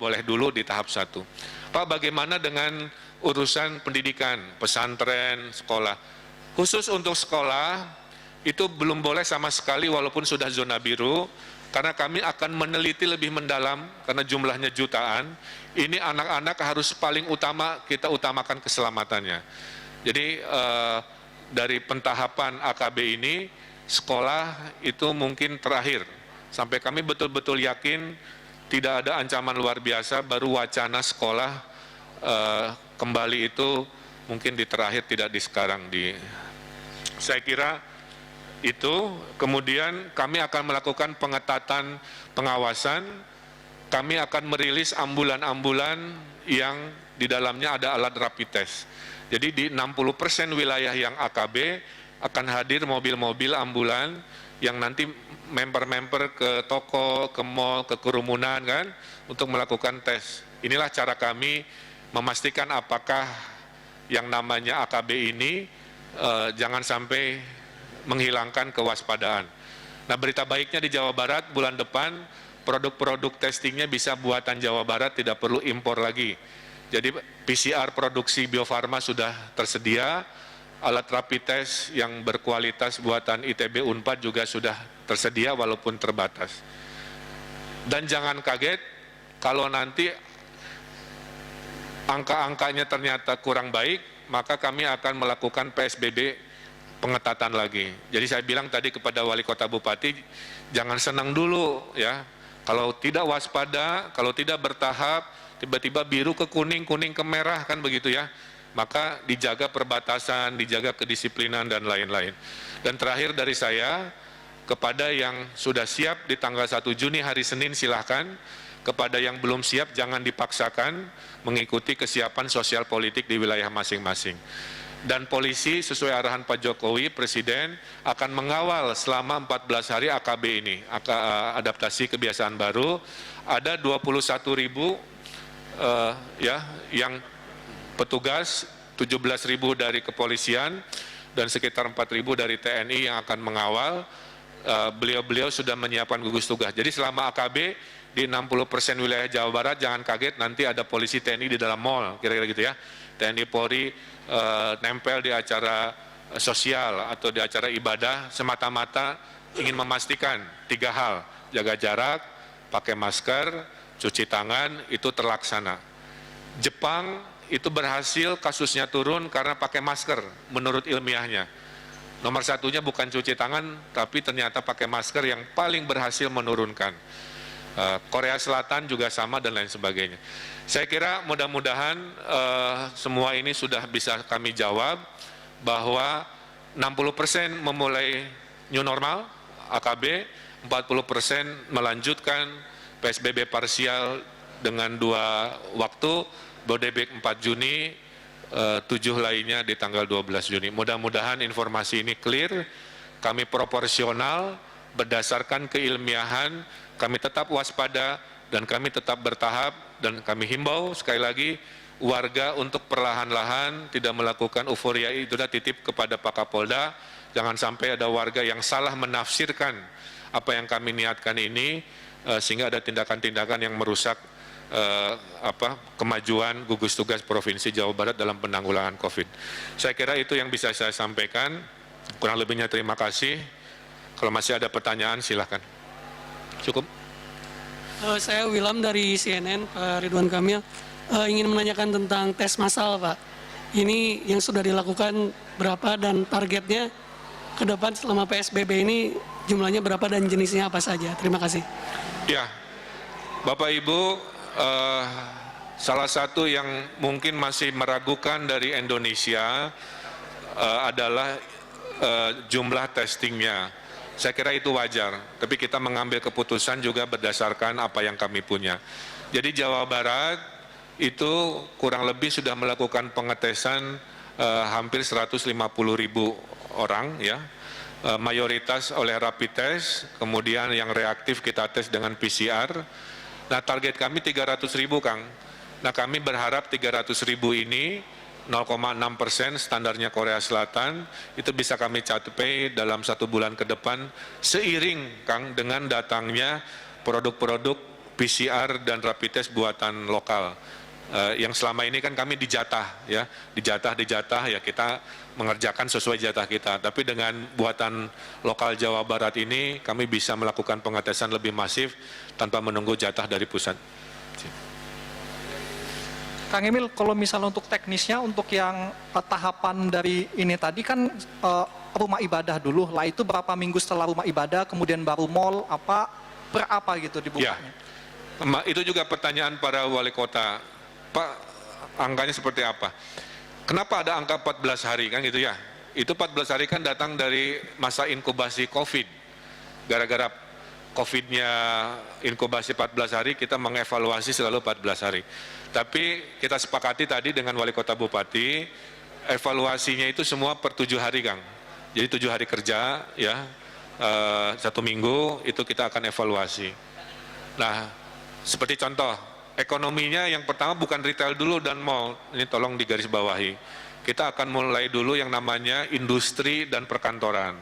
boleh dulu di tahap 1. Pak, bagaimana dengan urusan pendidikan, pesantren, sekolah? Khusus untuk sekolah, itu belum boleh sama sekali walaupun sudah zona biru, karena kami akan meneliti lebih mendalam, karena jumlahnya jutaan. Ini anak-anak harus paling utama, kita utamakan keselamatannya. Jadi dari pentahapan AKB ini, sekolah itu mungkin terakhir. Sampai kami betul-betul yakin tidak ada ancaman luar biasa, baru wacana sekolah kembali itu mungkin di terakhir, tidak di sekarang. Saya kira itu. Kemudian kami akan melakukan pengetatan pengawasan, kami akan merilis ambulan-ambulan yang di dalamnya ada alat rapid test. Jadi di 60% wilayah yang AKB akan hadir mobil-mobil ambulan yang nanti member-member ke toko, ke mall, ke kerumunan kan, untuk melakukan tes. Inilah cara kami memastikan apakah yang namanya AKB ini jangan sampai menghilangkan kewaspadaan. Nah, berita baiknya di Jawa Barat bulan depan produk-produk testingnya bisa buatan Jawa Barat, tidak perlu impor lagi. Jadi PCR produksi Bio Farma sudah tersedia, alat rapid test yang berkualitas buatan ITB Unpad juga sudah tersedia walaupun terbatas. Dan jangan kaget kalau nanti angka-angkanya ternyata kurang baik, maka kami akan melakukan PSBB pengetatan lagi. Jadi saya bilang tadi kepada wali kota bupati, jangan senang dulu ya. Kalau tidak waspada, kalau tidak bertahap, tiba-tiba biru ke kuning, kuning ke merah, kan begitu ya. Maka dijaga perbatasan, dijaga kedisiplinan dan lain-lain. Dan terakhir dari saya, kepada yang sudah siap di tanggal 1 Juni hari Senin silahkan, kepada yang belum siap jangan dipaksakan mengikuti kesiapan sosial politik di wilayah masing-masing. Dan polisi sesuai arahan Pak Jokowi, Presiden akan mengawal selama 14 hari AKB ini, adaptasi kebiasaan baru. Ada 21.000 yang petugas, 17.000 dari kepolisian dan sekitar 4.000 dari TNI yang akan mengawal. Beliau-beliau sudah menyiapkan gugus tugas. Jadi selama AKB di 60% wilayah Jawa Barat, jangan kaget nanti ada polisi TNI di dalam mall, kira-kira gitu ya. TNI Polri nempel di acara sosial atau di acara ibadah, semata-mata ingin memastikan 3 hal: jaga jarak, pakai masker, cuci tangan, itu terlaksana. Jepang itu berhasil kasusnya turun karena pakai masker menurut ilmiahnya. Nomor satunya bukan cuci tangan, tapi ternyata pakai masker yang paling berhasil menurunkan. Korea Selatan juga sama dan lain sebagainya. Saya kira mudah-mudahan semua ini sudah bisa kami jawab, bahwa 60% memulai new normal, AKB, 40% melanjutkan PSBB parsial dengan 2 waktu, Bodebek 4 Juni, 7 lainnya di tanggal 12 Juni. Mudah-mudahan informasi ini clear, kami proporsional, berdasarkan keilmiahan, kami tetap waspada, dan kami tetap bertahap, dan kami himbau sekali lagi, warga untuk perlahan-lahan tidak melakukan euforia. Itu sudah titip kepada Pak Kapolda, jangan sampai ada warga yang salah menafsirkan apa yang kami niatkan ini, sehingga ada tindakan-tindakan yang merusak kemajuan gugus tugas Provinsi Jawa Barat dalam penanggulangan COVID. Saya kira itu yang bisa saya sampaikan. Kurang lebihnya terima kasih. Kalau masih ada pertanyaan silahkan. Cukup. Saya Wilam dari CNN, Pak Ridwan Kamil. Ingin menanyakan tentang tes massal, Pak. Ini yang sudah dilakukan berapa dan targetnya ke depan selama PSBB ini jumlahnya berapa dan jenisnya apa saja? Terima kasih. Ya, Bapak Ibu, salah satu yang mungkin masih meragukan dari Indonesia adalah jumlah testingnya. Saya kira itu wajar, tapi kita mengambil keputusan juga berdasarkan apa yang kami punya. Jadi Jawa Barat itu kurang lebih sudah melakukan pengetesan hampir 150.000 orang ya. Mayoritas oleh rapid test, kemudian yang reaktif kita tes dengan PCR. Nah, target kami 300.000, Kang. Nah, kami berharap 300.000 ini 0,6% standarnya Korea Selatan, itu bisa kami capai dalam 1 bulan ke depan, seiring, Kang, dengan datangnya produk-produk PCR dan rapid test buatan lokal. Yang selama ini kan kami dijatah ya, dijatah ya kita mengerjakan sesuai jatah kita. Tapi dengan buatan lokal Jawa Barat ini kami bisa melakukan pengetesan lebih masif tanpa menunggu jatah dari pusat. Kang Emil, kalau misalnya untuk teknisnya, untuk yang tahapan dari ini tadi kan rumah ibadah dulu, lah itu berapa minggu setelah rumah ibadah, kemudian baru mall, berapa gitu dibukanya? Ya. Itu juga pertanyaan para wali kota, Pak, angkanya seperti apa? Kenapa ada angka 14 hari kan gitu ya? Itu 14 hari kan datang dari masa inkubasi COVID. Gara-gara COVID-nya inkubasi 14 hari, kita mengevaluasi selalu 14 hari. Tapi kita sepakati tadi dengan wali kota bupati, evaluasinya itu semua per 7 hari, Kang. Jadi 7 hari kerja, ya, 1 minggu itu kita akan evaluasi. Nah, seperti contoh, ekonominya yang pertama bukan retail dulu dan mall, ini tolong digarisbawahi. Kita akan mulai dulu yang namanya industri dan perkantoran,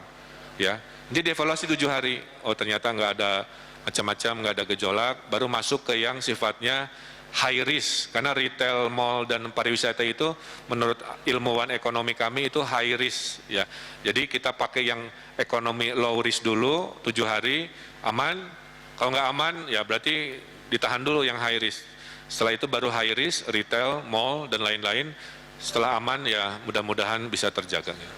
ya. Jadi dievaluasi 7 hari, oh ternyata nggak ada macam-macam, nggak ada gejolak, baru masuk ke yang sifatnya high risk, karena retail, mall, dan pariwisata itu menurut ilmuwan ekonomi kami itu high risk, ya. Jadi kita pakai yang ekonomi low risk dulu, 7 hari, aman. Kalau nggak aman, ya berarti ditahan dulu yang high risk. Setelah itu baru high risk, retail, mall, dan lain-lain. Setelah aman, ya mudah-mudahan bisa terjaga. Ya.